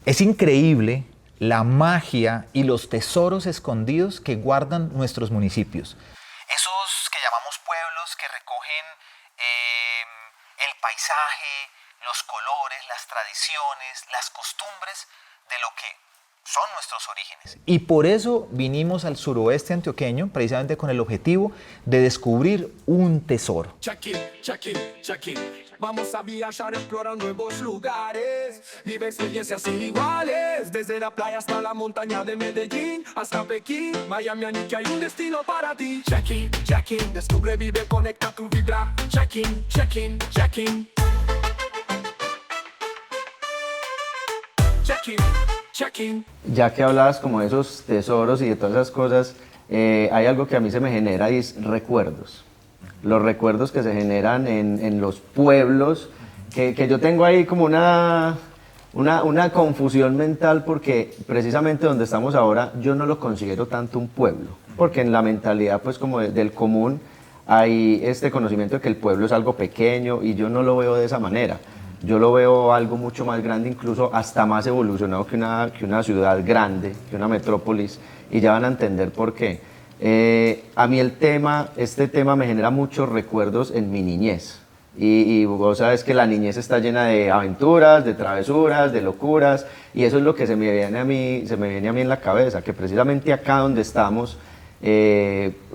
Es increíble la magia y los tesoros escondidos que guardan nuestros municipios. Esos que llamamos pueblos que recogen el paisaje, los colores, las tradiciones, las costumbres de lo que son nuestros orígenes. Y por eso vinimos al suroeste antioqueño, precisamente con el objetivo de descubrir un tesoro. Check-in, check-in, check-in. Vamos a viajar, explorar nuevos lugares y ver experiencias iguales. Desde la playa hasta la montaña de Medellín, hasta Pekín, Miami, que hay un destino para ti. Check-in, check-in, descubre, vive, conecta tu vibra. Check-in, check-in, check-in. Check-in, check-in. Ya que hablabas como de esos tesoros y de todas esas cosas, hay algo que a mí se me genera y es recuerdos. Los recuerdos que se generan en los pueblos, que yo tengo ahí como una confusión mental porque precisamente donde estamos ahora yo no lo considero tanto un pueblo, porque en la mentalidad pues como del común hay este conocimiento de que el pueblo es algo pequeño y yo no lo veo de esa manera. Yo lo veo algo mucho más grande, incluso hasta más evolucionado que una ciudad grande, que una metrópolis, y ya van a entender por qué. A mí este tema me genera muchos recuerdos en mi niñez. Y vos sabes que la niñez está llena de aventuras, de travesuras, de locuras, y eso es lo que se me viene a mí en la cabeza, que precisamente acá donde estamos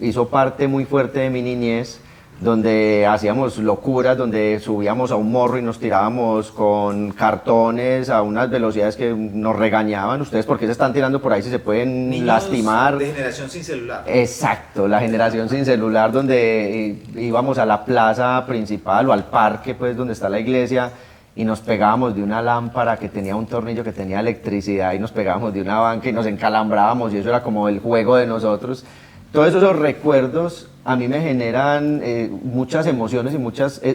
hizo parte muy fuerte de mi niñez, donde hacíamos locuras, donde subíamos a un morro y nos tirábamos con cartones a unas velocidades que nos regañaban. ¿Ustedes por qué se están tirando por ahí si se pueden Niños lastimar? De generación sin celular. Exacto, la generación sin celular, donde íbamos a la plaza principal o al parque, pues donde está la iglesia, y nos pegábamos de una lámpara que tenía un tornillo que tenía electricidad, y nos pegábamos de una banca y nos encalambrábamos, y eso era como el juego de nosotros. Todos esos recuerdos a mí me generan muchas emociones y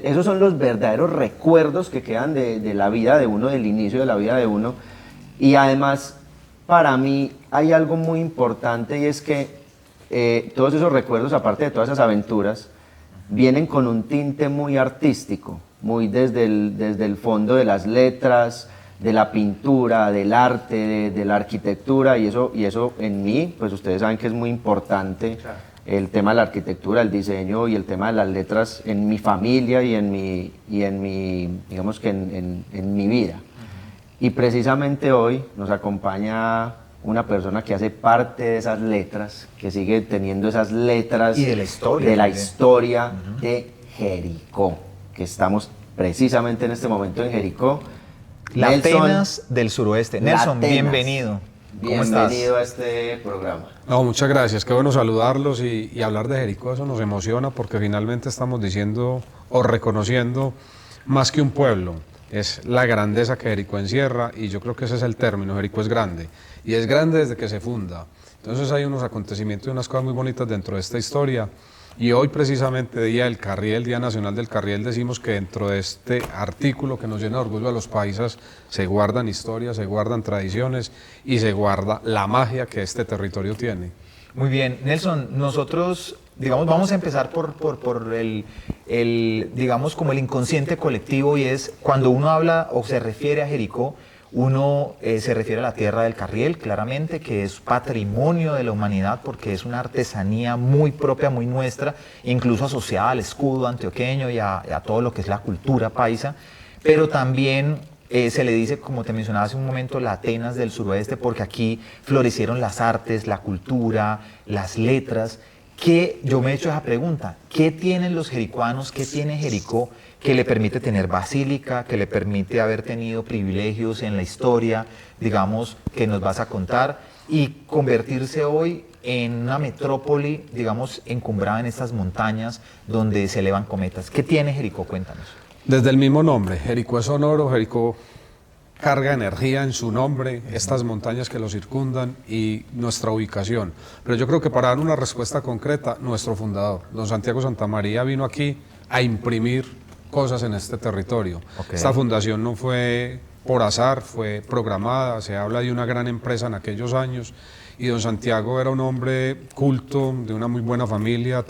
esos son los verdaderos recuerdos que quedan de la vida de uno, del inicio de la vida de uno. Y además, para mí hay algo muy importante, y es que todos esos recuerdos, aparte de todas esas aventuras, vienen con un tinte muy artístico, muy desde el fondo de las letras, de la pintura, del arte, de la arquitectura, y eso en mí, pues ustedes saben que es muy importante. Claro. El tema de la arquitectura, el diseño y el tema de las letras en mi familia y en mi digamos que en mi vida. Y precisamente hoy nos acompaña una persona que hace parte de esas letras, que sigue teniendo esas letras y de la historia, de Jericó, que estamos precisamente en este momento en Jericó. La Atenas del suroeste. Nelson, bienvenido. Bienvenido a este programa. No, muchas gracias, qué bueno saludarlos y hablar de Jericó, eso nos emociona porque finalmente estamos diciendo o reconociendo más que un pueblo, es la grandeza que Jericó encierra, y yo creo que ese es el término. Jericó es grande, y es grande desde que se funda. Entonces hay unos acontecimientos y unas cosas muy bonitas dentro de esta historia. Y hoy precisamente, Día del Carriel, Día Nacional del Carriel, decimos que dentro de este artículo que nos llena de orgullo a los paisas se guardan historias, se guardan tradiciones y se guarda la magia que este territorio tiene. Muy bien, Nelson, nosotros, digamos, vamos a empezar por digamos, como el inconsciente colectivo, y es cuando uno habla o se refiere a Jericó, uno se refiere a la tierra del Carriel, claramente, que es patrimonio de la humanidad porque es una artesanía muy propia, muy nuestra, incluso asociada al escudo antioqueño y a todo lo que es la cultura paisa, pero también se le dice, como te mencionaba hace un momento, la Atenas del suroeste, porque aquí florecieron las artes, la cultura, las letras. Que yo me he hecho esa pregunta, ¿qué tienen los jericuanos, qué tiene Jericó que le permite tener basílica, que le permite haber tenido privilegios en la historia, digamos, que nos vas a contar, y convertirse hoy en una metrópoli, digamos, encumbrada en estas montañas donde se elevan cometas? ¿Qué tiene Jericó? Cuéntanos. Desde el mismo nombre, Jericó es sonoro, Jericó carga energía en su nombre, estas montañas que lo circundan y nuestra ubicación. Pero yo creo que para dar una respuesta concreta, nuestro fundador, don Santiago Santamaría, vino aquí a imprimir cosas en este territorio. Okay. Esta fundación no fue por azar, fue programada, se habla de una gran empresa en aquellos años, y don Santiago era un hombre culto, de una muy buena familia,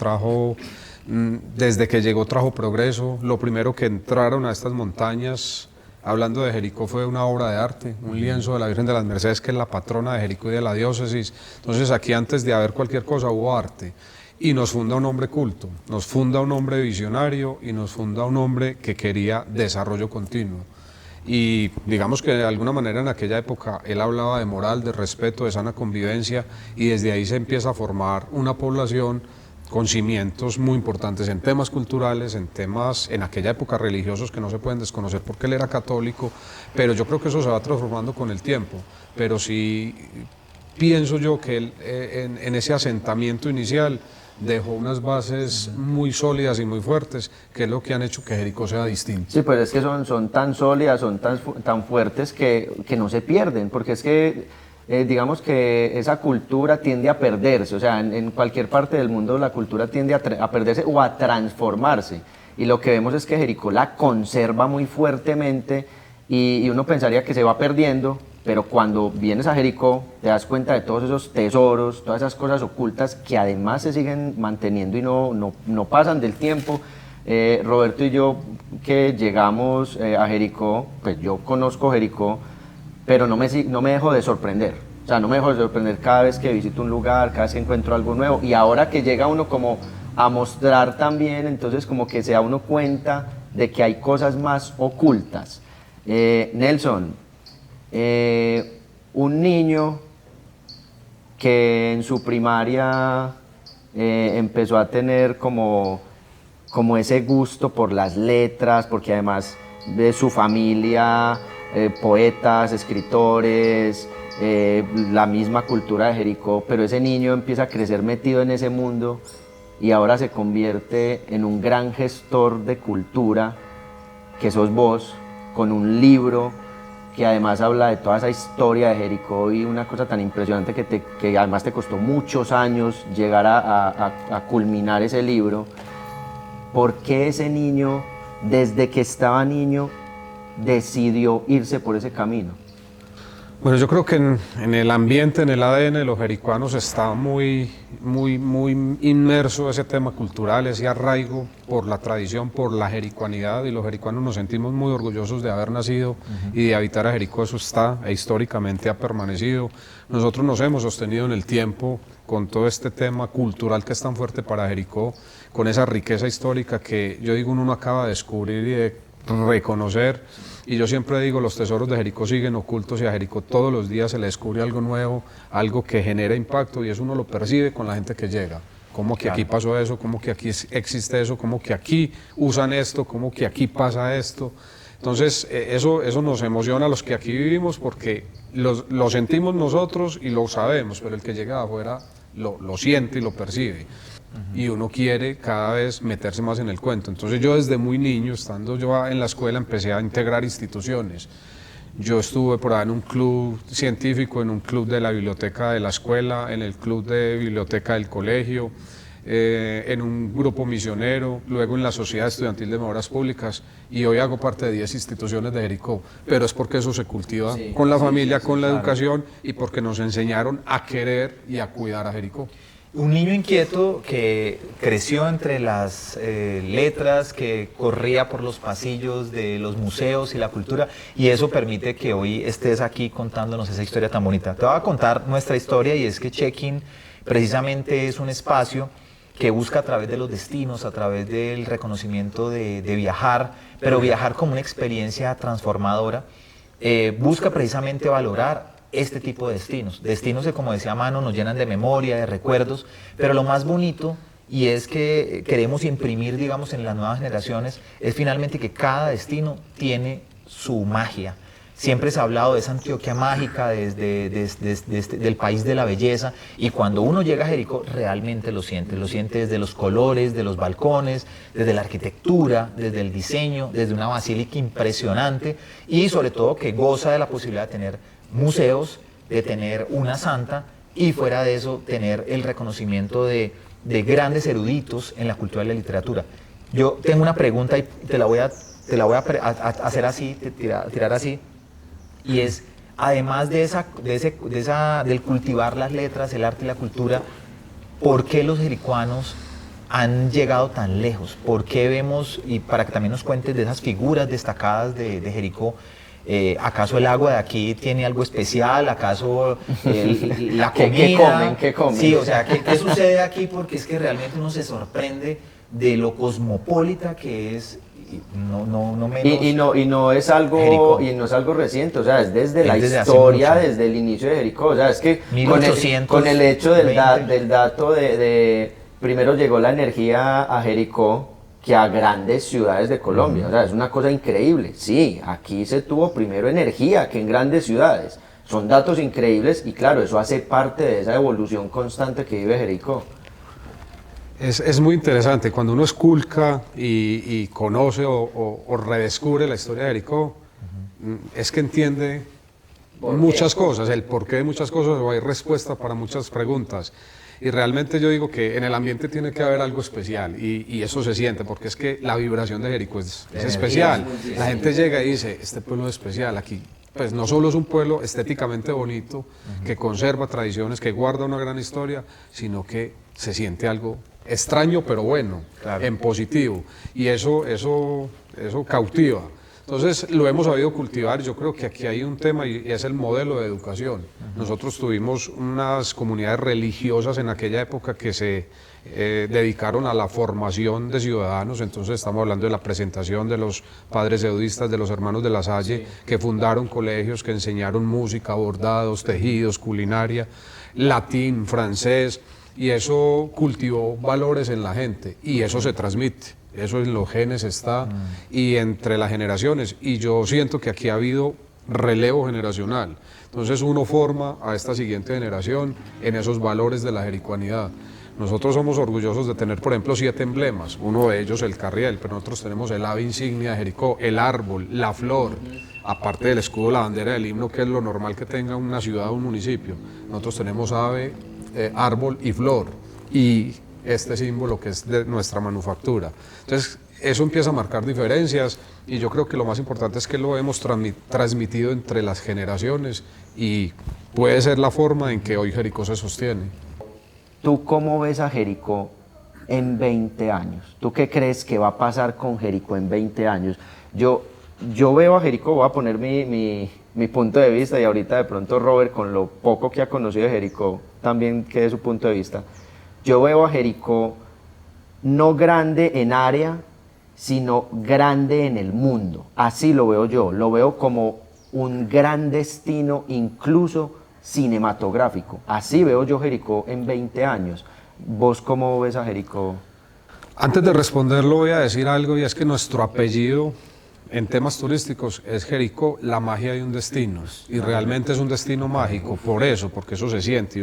desde que llegó trajo progreso. Lo primero que entraron a estas montañas hablando de Jericó, fue una obra de arte, un lienzo de la Virgen de las Mercedes, que es la patrona de Jericó y de la diócesis. Entonces aquí, antes de haber cualquier cosa, hubo arte. Y nos funda un hombre culto, nos funda un hombre visionario y nos funda un hombre que quería desarrollo continuo. Y digamos que de alguna manera en aquella época él hablaba de moral, de respeto, de sana convivencia, y desde ahí se empieza a formar una población con cimientos muy importantes en temas culturales, en temas en aquella época religiosos que no se pueden desconocer porque él era católico, pero yo creo que eso se va transformando con el tiempo. Pero sí pienso yo que él, en ese asentamiento inicial, dejó unas bases muy sólidas y muy fuertes, que es lo que han hecho que Jericó sea distinto. Sí, pues es que son tan sólidas, son tan fuertes que no se pierden, porque es que digamos que esa cultura tiende a perderse, o sea, en cualquier parte del mundo la cultura tiende a perderse o a transformarse, y lo que vemos es que Jericó la conserva muy fuertemente, y uno pensaría que se va perdiendo, pero cuando vienes a Jericó te das cuenta de todos esos tesoros, todas esas cosas ocultas que además se siguen manteniendo y no pasan del tiempo. Roberto y yo, que llegamos a Jericó, pues yo conozco Jericó, pero no me dejo de sorprender. O sea, no me dejo de sorprender cada vez que visito un lugar, cada vez que encuentro algo nuevo, y ahora que llega uno como a mostrar también, entonces como que se da uno cuenta de que hay cosas más ocultas. Nelson, un niño que en su primaria empezó a tener como ese gusto por las letras, porque además de su familia, poetas, escritores, la misma cultura de Jericó, pero ese niño empieza a crecer metido en ese mundo y ahora se convierte en un gran gestor de cultura, que sos vos, con un libro que además habla de toda esa historia de Jericó, y una cosa tan impresionante que además te costó muchos años llegar a culminar ese libro. ¿Por qué ese niño, desde que estaba niño, decidió irse por ese camino? Bueno, yo creo que en el ambiente, en el ADN de los jericuanos está muy inmerso ese tema cultural, ese arraigo por la tradición, por la jericuanidad, y los jericuanos nos sentimos muy orgullosos de haber nacido y de habitar a Jericó. Eso está e históricamente ha permanecido. Nosotros nos hemos sostenido en el tiempo con todo este tema cultural que es tan fuerte para Jericó, con esa riqueza histórica que yo digo uno no acaba de descubrir y de reconocer. Y yo siempre digo, los tesoros de Jericó siguen ocultos, y a Jericó todos los días se le descubre algo nuevo, algo que genera impacto, y eso uno lo percibe con la gente que llega. Cómo que aquí pasó eso, cómo que aquí existe eso, cómo que aquí usan esto, cómo que aquí pasa esto. Entonces eso nos emociona a los que aquí vivimos, porque lo sentimos nosotros y lo sabemos, pero el que llega de afuera lo siente y lo percibe. Y uno quiere cada vez meterse más en el cuento. Entonces yo desde muy niño, estando yo en la escuela, empecé a integrar instituciones. Yo estuve por ahí en un club científico, en un club de la biblioteca de la escuela, en el club de biblioteca del colegio, en un grupo misionero, luego en la Sociedad Estudiantil de Mejoras Públicas, y hoy hago parte de 10 instituciones de Jericó, pero es porque eso se cultiva con la familia, con la educación, y porque nos enseñaron a querer y a cuidar a Jericó. Un niño inquieto que creció entre las letras, que corría por los pasillos de los museos y la cultura, y eso permite que hoy estés aquí contándonos esa historia tan bonita. Te voy a contar nuestra historia, y es que Check-in precisamente es un espacio que busca a través de los destinos, a través del reconocimiento de viajar, pero viajar como una experiencia transformadora, busca precisamente valorar este tipo de destinos que, como decía Mano, nos llenan de memoria, de recuerdos, pero lo más bonito, y es que queremos imprimir, digamos, en las nuevas generaciones, es finalmente que cada destino tiene su magia. Siempre se ha hablado de esa Antioquia mágica, del país de la belleza, y cuando uno llega a Jericó realmente lo siente desde los colores, de los balcones, desde la arquitectura, desde el diseño, desde una basílica impresionante, y sobre todo que goza de la posibilidad de tener museos, de tener una santa, y fuera de eso tener el reconocimiento de grandes eruditos en la cultura y la literatura. Yo tengo una pregunta y te la voy a hacer así, tirar así, y es, además del cultivar las letras, el arte y la cultura, ¿por qué los jericuanos han llegado tan lejos? ¿Por qué vemos, y para que también nos cuentes de esas figuras destacadas de Jericó, ¿acaso el agua de aquí tiene algo especial? ¿Acaso la comida? ¿Qué comen? Sí, o sea, ¿qué sucede aquí? Porque es que realmente uno se sorprende de lo cosmopolita que es, no menos. Y no es algo Jericó. y no es algo reciente, o sea, es desde la desde hace historia, mucho. desde el inicio de Jericó, o sea, es que 1820. con el hecho del dato de primero llegó la energía a Jericó que a grandes ciudades de Colombia, o sea, es una cosa increíble. Sí, aquí se tuvo primero energía que en grandes ciudades. Son datos increíbles y claro, eso hace parte de esa evolución constante que vive Jericó. Es muy interesante, cuando uno esculca y conoce o redescubre la historia de Jericó, es que entiende muchas cosas, el porqué de muchas cosas, o hay respuesta para muchas preguntas. Y realmente yo digo que en el ambiente tiene que haber algo especial y eso se siente, porque es que la vibración de Jericó es especial. La gente llega y dice, este pueblo es especial, aquí pues no solo es un pueblo estéticamente bonito, que conserva tradiciones, que guarda una gran historia, sino que se siente algo extraño pero bueno, Claro. en positivo, y eso cautiva. Entonces lo hemos sabido cultivar. Yo creo que aquí hay un tema y es el modelo de educación. Nosotros tuvimos unas comunidades religiosas en aquella época que se dedicaron a la formación de ciudadanos. Entonces estamos hablando de la presentación de los padres eudistas, de los hermanos de la Salle, que fundaron colegios, que enseñaron música, bordados, tejidos, culinaria, latín, francés, y eso cultivó valores en la gente y eso se transmite. Eso en los genes está y entre las generaciones, y yo siento que aquí ha habido relevo generacional. Entonces uno forma a esta siguiente generación en esos valores de la jericuanidad. Nosotros somos orgullosos de tener, por ejemplo, 7 emblemas, uno de ellos el carriel, pero nosotros tenemos el ave insignia de Jericó, el árbol, la flor, aparte del escudo, la bandera del himno, que es lo normal que tenga una ciudad o un municipio. Nosotros tenemos ave, árbol y flor, y este símbolo que es de nuestra manufactura. Entonces eso empieza a marcar diferencias y yo creo que lo más importante es que lo hemos transmitido entre las generaciones y puede ser la forma en que hoy Jericó se sostiene. ¿Tú cómo ves a Jericó en 20 años? ¿Tú qué crees que va a pasar con Jericó en 20 años? Yo veo a Jericó, voy a poner mi punto de vista y ahorita de pronto Robert, con lo poco que ha conocido de Jericó, también que de su punto de vista. Yo veo a Jericó no grande en área, sino grande en el mundo. Así lo veo yo, lo veo como un gran destino incluso cinematográfico. Así veo yo Jericó en 20 años. ¿Vos cómo ves a Jericó? Antes de responderlo voy a decir algo, y es que nuestro apellido en temas turísticos es Jericó, la magia de un destino, y realmente es un destino mágico, por eso, porque eso se siente.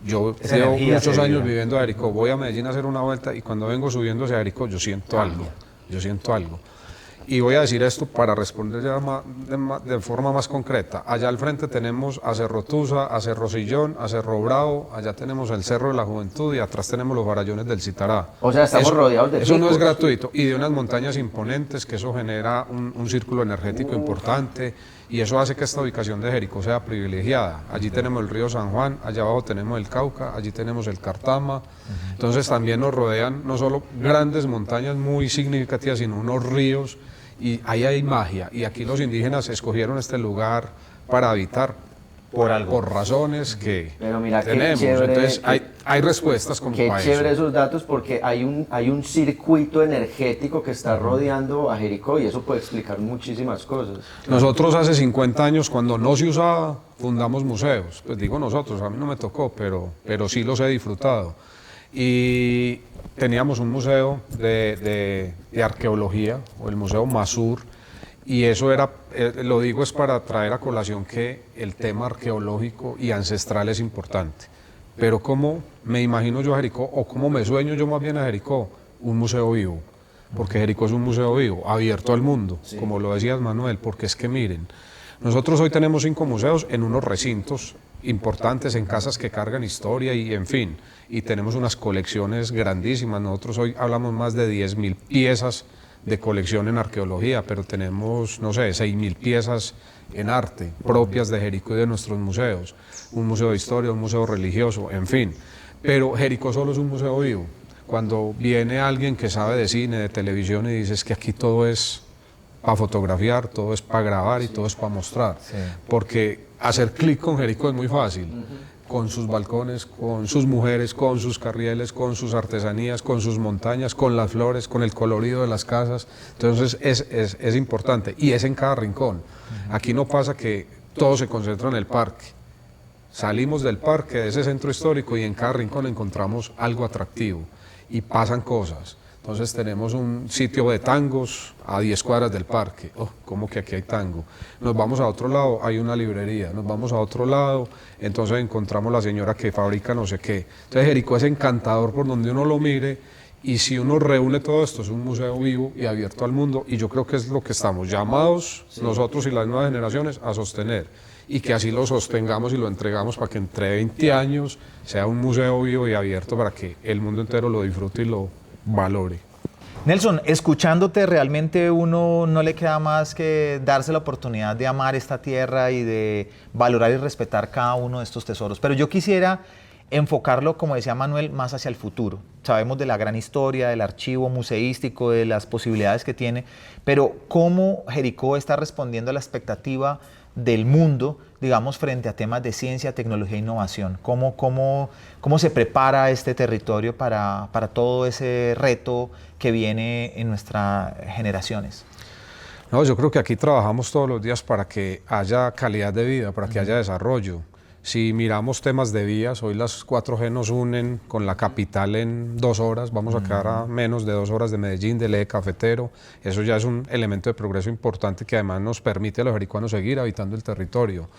Yo Esa llevo energía muchos se años vive. viviendo a Jericó, voy a Medellín a hacer una vuelta y cuando vengo subiendo hacia Jericó yo siento algo. Y voy a decir esto para responder ya de forma más concreta. Allá al frente tenemos a Cerro Tusa, a Cerro Sillón, a Cerro Bravo, allá tenemos el Cerro de la Juventud y atrás tenemos los Farallones del Citará. O sea, estamos rodeados de Eso no es picos. gratuito, y de unas montañas imponentes, que eso genera un círculo energético importante, y eso hace que esta ubicación de Jericó sea privilegiada. Allí tenemos el río San Juan, allá abajo tenemos el Cauca, allí tenemos el Cartama. Entonces también nos rodean no solo grandes montañas muy significativas, sino unos ríos, y ahí hay magia. Y aquí los indígenas escogieron este lugar para habitar Por algo. por razones que Pero mira qué tenemos. chévere, Entonces hay respuestas como Qué para chévere eso. esos datos, porque hay un circuito energético que está rodeando a Jericó y eso puede explicar muchísimas cosas. Nosotros hace 50 años, cuando no se usaba, fundamos museos. Pues digo nosotros, a mí no me tocó, pero sí los he disfrutado. Y teníamos un museo de arqueología, o el Museo Masur, y eso era, lo digo es para traer a colación que el tema arqueológico y ancestral es importante. Pero ¿cómo me imagino yo a Jericó, o cómo me sueño yo más bien a Jericó? Un museo vivo, porque Jericó es un museo vivo, abierto al mundo, como lo decías Manuel, porque es que miren, nosotros hoy tenemos 5 museos en unos recintos importantes, en casas que cargan historia y en fin, y tenemos unas colecciones grandísimas. Nosotros hoy hablamos más de 10.000 piezas de colección en arqueología, pero tenemos, no sé, 6.000 piezas en arte propias de Jericó y de nuestros museos, un museo de historia, un museo religioso, en fin. Pero Jericó solo es un museo vivo. cuando viene alguien que sabe de cine, de televisión y dice es que aquí todo es para fotografiar, todo es para grabar y todo es para mostrar. Sí. Porque hacer clic con Jericó es muy fácil. Con sus balcones, con sus mujeres, con sus carrieles, con sus artesanías, con sus montañas, con las flores, con el colorido de las casas. Entonces es importante y es en cada rincón. Aquí no pasa que todo se concentra en el parque. Salimos del parque, de ese centro histórico y en cada rincón encontramos algo atractivo y pasan cosas. Entonces tenemos un sitio de tangos a 10 cuadras del parque. Oh, ¿cómo que aquí hay tango? Nos vamos a otro lado, hay una librería. Nos vamos a otro lado, entonces encontramos la señora que fabrica no sé qué. Entonces Jericó es encantador por donde uno lo mire y si uno reúne todo esto es un museo vivo y abierto al mundo y yo creo que es lo que estamos llamados nosotros y las nuevas generaciones a sostener y que así lo sostengamos y lo entregamos para que entre 20 años sea un museo vivo y abierto para que el mundo entero lo disfrute y lo valore. Nelson, escuchándote realmente uno no le queda más que darse la oportunidad de amar esta tierra y de valorar y respetar cada uno de estos tesoros. Pero yo quisiera enfocarlo, como decía Manuel, más hacia el futuro. Sabemos de la gran historia, del archivo museístico, de las posibilidades que tiene, pero ¿cómo Jericó está respondiendo a la expectativa del mundo, digamos, frente a temas de ciencia, tecnología e innovación? ¿Cómo se prepara este territorio para todo ese reto que viene en nuestras generaciones? No, yo creo que aquí trabajamos todos los días para que haya calidad de vida, para que haya desarrollo. Si miramos temas de vías, hoy las 4G nos unen con la capital en 2 horas, vamos a quedar a menos de 2 horas de Medellín, del eje cafetero. Eso ya es un elemento de progreso importante que además nos permite a los jericuanos seguir habitando el territorio.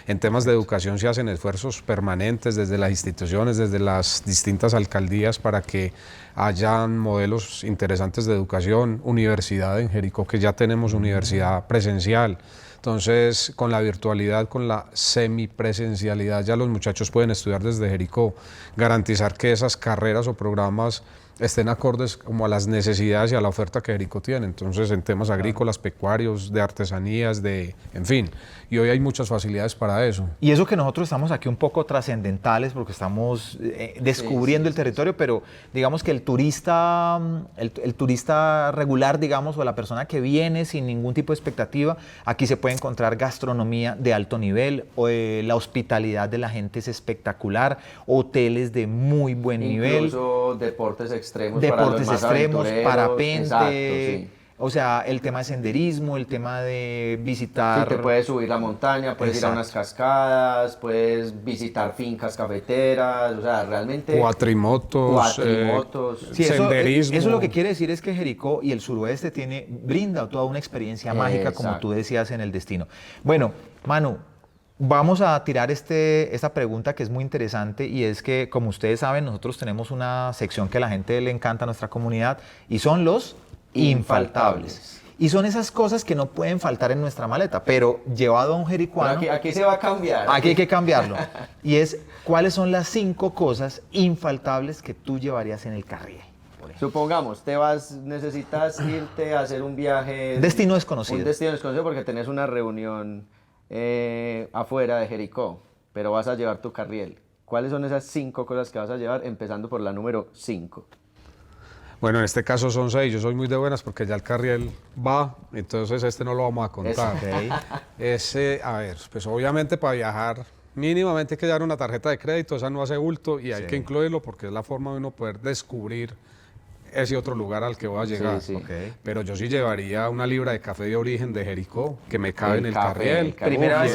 En temas de educación se hacen esfuerzos permanentes desde las instituciones, desde las distintas alcaldías para que hayan modelos interesantes de educación, universidad en Jericó, que ya tenemos universidad presencial. Entonces, con la virtualidad, con la semipresencialidad, ya los muchachos pueden estudiar desde Jericó, garantizar que esas carreras o programas estén acordes como a las necesidades y a la oferta que Jericó tiene. Entonces, en temas agrícolas, pecuarios, de artesanías, en fin. Y hoy hay muchas facilidades para eso. Y eso que nosotros estamos aquí un poco trascendentales porque estamos descubriendo el territorio, pero digamos que el turista regular, digamos, o la persona que viene sin ningún tipo de expectativa, aquí se puede encontrar gastronomía de alto nivel, la hospitalidad de la gente es espectacular, hoteles de muy buen nivel. Incluso deportes extremos, parapente, exacto, sí. O sea, el tema de senderismo, el tema de visitar... Sí, te puedes subir la montaña, puedes ir a unas cascadas, puedes visitar fincas cafeteras, o sea, realmente... Cuatrimotos, sí, senderismo. Eso lo que quiere decir es que Jericó y el suroeste brinda toda una experiencia mágica, como tú decías en el destino. Bueno, Manu, vamos a tirar esta pregunta que es muy interesante y es que, como ustedes saben, nosotros tenemos una sección que a la gente le encanta a nuestra comunidad y son los infaltables. Y son esas cosas que no pueden faltar en nuestra maleta, pero llevado a un jericuano... Aquí se va a cambiar. Aquí hay que cambiarlo. Y es, ¿cuáles son las 5 cosas infaltables que tú llevarías en el carriel? Supongamos, necesitas irte a hacer un viaje... Destino desconocido. Un destino desconocido porque tenés una reunión afuera de Jericó, pero vas a llevar tu carriel. ¿Cuáles son esas 5 cosas que vas a llevar, empezando por la número 5? Bueno, en este caso son 6, yo soy muy de buenas porque ya el carriel va, entonces no lo vamos a contar. A ver, pues obviamente para viajar mínimamente hay que llevar una tarjeta de crédito, esa no hace bulto y hay que incluirlo porque es la forma de uno poder descubrir ese otro lugar al que voy a llegar. Pero yo sí llevaría una libra de café de origen de Jericó que me cabe en el carriel. Primera vez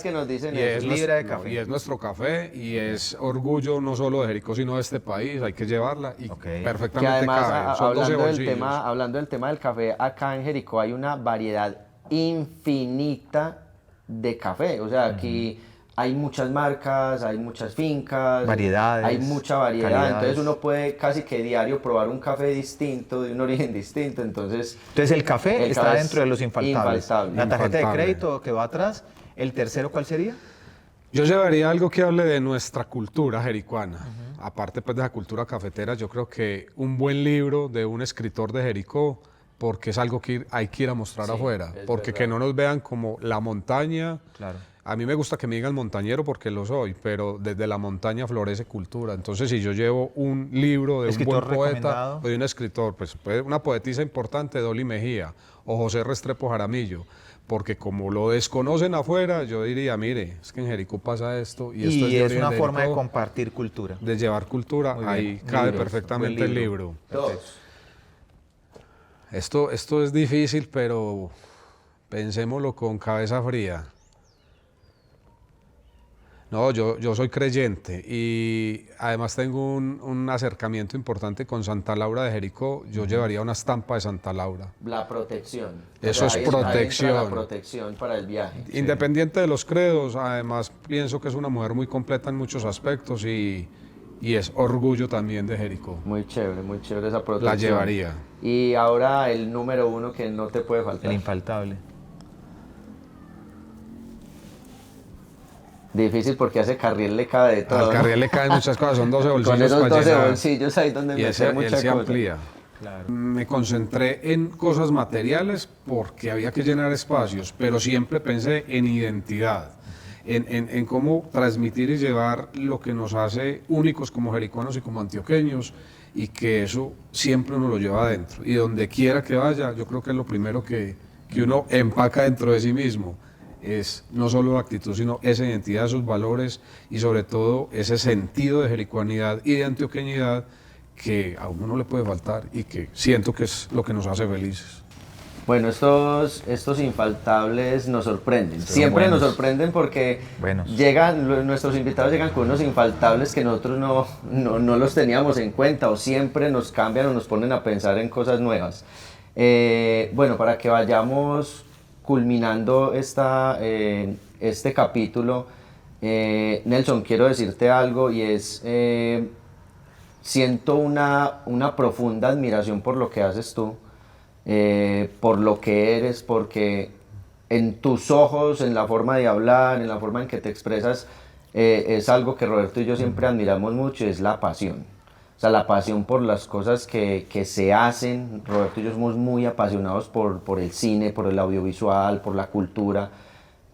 que nos dicen es libra de café. Y es nuestro café y es orgullo no solo de Jericó sino de este país, hay que llevarla y perfectamente que además, cabe. Son hablando del tema del café, acá en Jericó hay una variedad infinita de café, o sea, aquí hay muchas marcas, hay muchas fincas, hay mucha variedad, calidades. Entonces uno puede casi que diario probar un café distinto, de un origen distinto, entonces el café está dentro de los infaltables. La tarjeta de crédito que va atrás. ¿El tercero cuál sería? Yo llevaría algo que hable de nuestra cultura jericuana. Aparte pues de la cultura cafetera, yo creo que un buen libro de un escritor de Jericó, porque es algo que hay que ir a mostrar afuera, porque que no nos vean como la montaña. a mí me gusta que me digan montañero porque lo soy, pero desde la montaña florece cultura. Entonces, si yo llevo un libro de un buen poeta o de un escritor, pues una poetisa importante, Dolly Mejía, o José Restrepo Jaramillo, porque como lo desconocen afuera, yo diría, mire, es que en Jericó pasa esto y esto es una forma de compartir cultura. De llevar cultura, ahí cabe perfectamente el libro. Esto es difícil, pero pensémoslo con cabeza fría. No, yo soy creyente y además tengo un acercamiento importante con Santa Laura de Jericó. Yo llevaría una estampa de Santa Laura. La protección. Eso es protección. La protección para el viaje. Independiente de los credos, además pienso que es una mujer muy completa en muchos aspectos y es orgullo también de Jericó. Muy chévere esa protección. La llevaría. Y ahora el número 1 que no te puede faltar. El infaltable. Difícil porque a ese Carriel le cabe de todo. Al Carriel le caen muchas cosas, son 12 bolsillos. Con esos 12 llenar, bolsillos ahí donde meter muchas cosas. Se amplía. Claro. Me concentré en cosas materiales porque había que llenar espacios, pero siempre pensé en identidad, en cómo transmitir y llevar lo que nos hace únicos como jericoanos y como antioqueños, y que eso siempre uno lo lleva adentro. Y donde quiera que vaya, yo creo que es lo primero que uno empaca dentro de sí mismo. Es no solo actitud, sino esa identidad, esos valores y sobre todo ese sentido de jericuanidad y de antioqueñidad que a uno no le puede faltar y que siento que es lo que nos hace felices. Bueno, estos infaltables nos sorprenden. Siempre nos sorprenden porque nuestros invitados llegan con unos infaltables que nosotros no los teníamos en cuenta, o siempre nos cambian o nos ponen a pensar en cosas nuevas. Bueno, para que vayamos culminando este capítulo, Nelson, quiero decirte algo, y es, siento una profunda admiración por lo que haces tú, por lo que eres, porque en tus ojos, en la forma de hablar, en la forma en que te expresas, es algo que Roberto y yo siempre admiramos mucho, es la pasión. O sea, la pasión por las cosas que se hacen. Roberto y yo somos muy apasionados por el cine, por el audiovisual, por la cultura,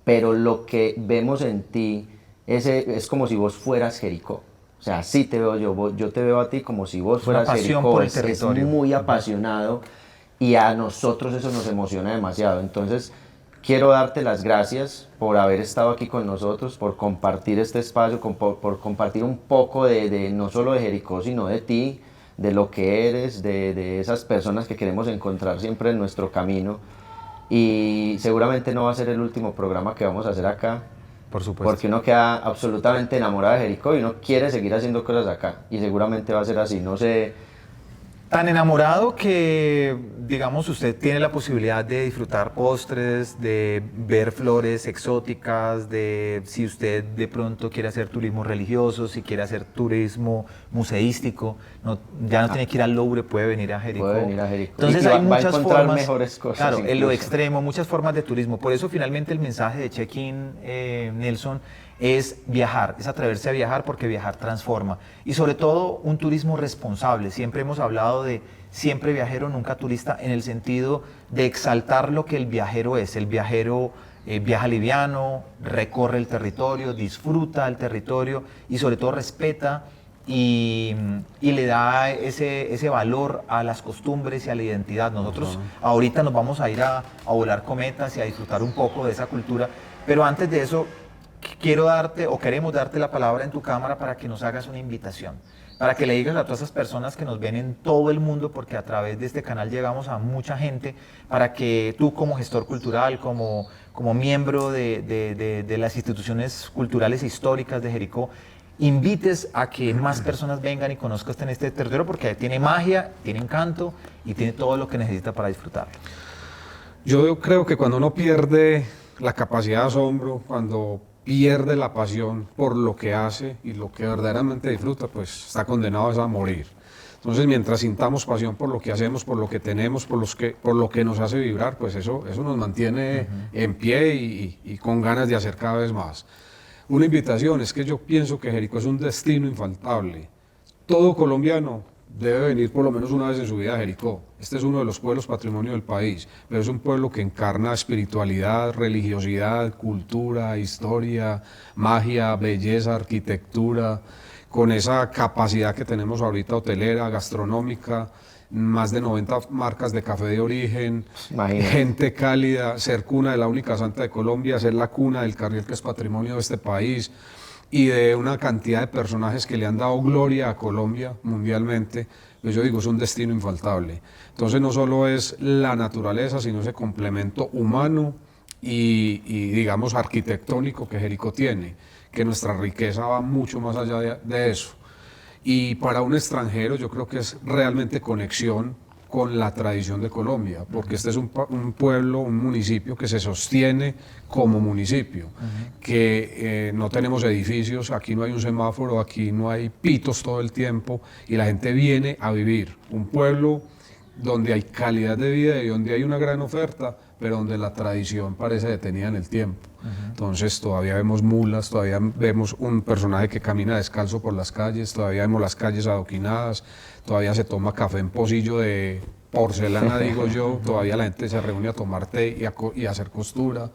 pero lo que vemos en ti es como si vos fueras Jericó. O sea, así te veo yo te veo a ti como si vos fueras Jericó. Es muy apasionado y a nosotros eso nos emociona demasiado. Entonces, quiero darte las gracias por haber estado aquí con nosotros, por compartir este espacio, por compartir un poco de no solo de Jericó, sino de ti, de lo que eres, de esas personas que queremos encontrar siempre en nuestro camino. Y seguramente no va a ser el último programa que vamos a hacer acá. Por supuesto. Porque uno queda absolutamente enamorado de Jericó y uno quiere seguir haciendo cosas acá. Y seguramente va a ser así, no sé. Tan enamorado que, digamos, usted tiene la posibilidad de disfrutar postres, de ver flores exóticas, de si usted de pronto quiere hacer turismo religioso, si quiere hacer turismo museístico, ya no tiene que ir al Louvre, puede venir a Jericó. Entonces hay muchas formas, mejores cosas. Claro, incluso. en lo extremo, muchas formas de turismo. Por eso finalmente el mensaje de Check-in, Nelson, es viajar, es atreverse a viajar, porque viajar transforma. Y sobre todo un turismo responsable. Siempre hemos hablado de siempre viajero, nunca turista, en el sentido de exaltar lo que el viajero es. El viajero viaja liviano, recorre el territorio, disfruta el territorio y sobre todo respeta y le da ese valor a las costumbres y a la identidad. Nosotros ahorita nos vamos a ir a volar cometas y a disfrutar un poco de esa cultura, pero antes de eso queremos darte la palabra en tu cámara para que nos hagas una invitación, para que le digas a todas esas personas que nos ven en todo el mundo, porque a través de este canal llegamos a mucha gente, para que tú como gestor cultural, como miembro de las instituciones culturales e históricas de Jericó, invites a que más personas vengan y conozcan este territorio, porque tiene magia, tiene encanto y tiene todo lo que necesita para disfrutarlo. Yo creo que cuando uno pierde la capacidad de asombro, cuando pierde la pasión por lo que hace y lo que verdaderamente disfruta, pues está condenado a morir. Entonces, mientras sintamos pasión por lo que hacemos, por lo que tenemos, por lo que nos hace vibrar, pues eso nos mantiene en pie y con ganas de hacer cada vez más. Una invitación es que yo pienso que Jericó es un destino infaltable. Todo colombiano debe venir por lo menos una vez en su vida a Jericó. Este es uno de los pueblos patrimonio del país, pero es un pueblo que encarna espiritualidad, religiosidad, cultura, historia, magia, belleza, arquitectura, con esa capacidad que tenemos ahorita hotelera, gastronómica, más de 90 marcas de café de origen, Imagínate. gente cálida, ser cuna de la única santa de Colombia, ser la cuna del Carriel, que es patrimonio de este país, y de una cantidad de personajes que le han dado gloria a Colombia mundialmente. Pues yo digo, es un destino infaltable. Entonces no solo es la naturaleza, sino ese complemento humano y digamos arquitectónico que Jericó tiene, que nuestra riqueza va mucho más allá de eso. Y para un extranjero yo creo que es realmente conexión con la tradición de Colombia, porque este es un pueblo, un municipio que se sostiene como municipio, que no tenemos edificios, aquí no hay un semáforo, aquí no hay pitos todo el tiempo, y la gente viene a vivir. Un pueblo donde hay calidad de vida y donde hay una gran oferta, pero donde la tradición parece detenida en el tiempo. Entonces todavía vemos mulas, todavía vemos un personaje que camina descalzo por las calles, todavía vemos las calles adoquinadas, todavía se toma café en pocillo de porcelana, digo yo, todavía la gente se reúne a tomar té y a hacer costura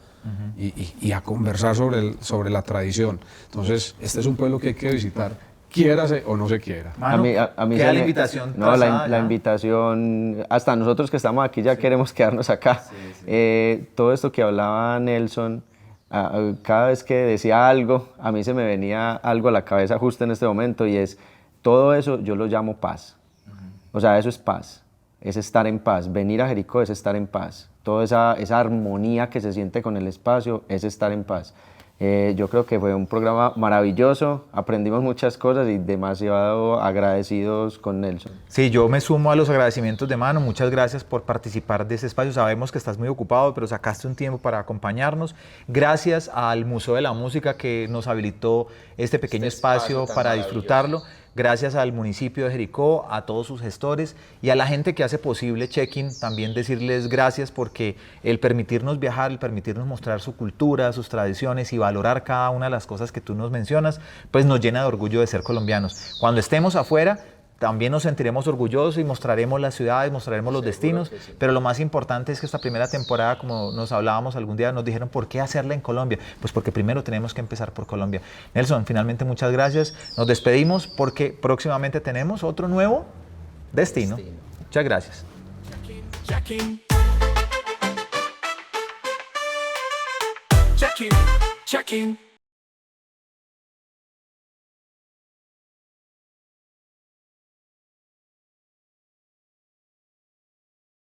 y a conversar sobre la tradición. Entonces este es un pueblo que hay que visitar, quiérase o no se quiera. Mano, a mí queda se la me- invitación No, trazada la ya. invitación, hasta nosotros que estamos aquí ya queremos quedarnos acá. Todo esto que hablaba Nelson, cada vez que decía algo, a mí se me venía algo a la cabeza justo en este momento, y es, todo eso yo lo llamo paz. O sea, eso es paz, es estar en paz. Venir a Jericó es estar en paz. Toda esa armonía que se siente con el espacio es estar en paz. Yo creo que fue un programa maravilloso, aprendimos muchas cosas y demasiado agradecidos con Nelson. Sí, yo me sumo a los agradecimientos de Mano. Muchas gracias por participar de este espacio. Sabemos que estás muy ocupado, pero sacaste un tiempo para acompañarnos. Gracias al Museo de la Música que nos habilitó este pequeño espacio para disfrutarlo. Gracias al municipio de Jericó, a todos sus gestores y a la gente que hace posible Check-in, también decirles gracias, porque el permitirnos viajar, el permitirnos mostrar su cultura, sus tradiciones y valorar cada una de las cosas que tú nos mencionas, pues nos llena de orgullo de ser colombianos. Cuando estemos afuera, también nos sentiremos orgullosos y mostraremos las ciudades, mostraremos los destinos, pero lo más importante es que esta primera temporada, como nos hablábamos algún día, nos dijeron ¿por qué hacerla en Colombia? Pues porque primero tenemos que empezar por Colombia. Nelson, finalmente muchas gracias, nos despedimos porque próximamente tenemos otro nuevo destino. Muchas gracias. Check-in. Check-in. Check-in.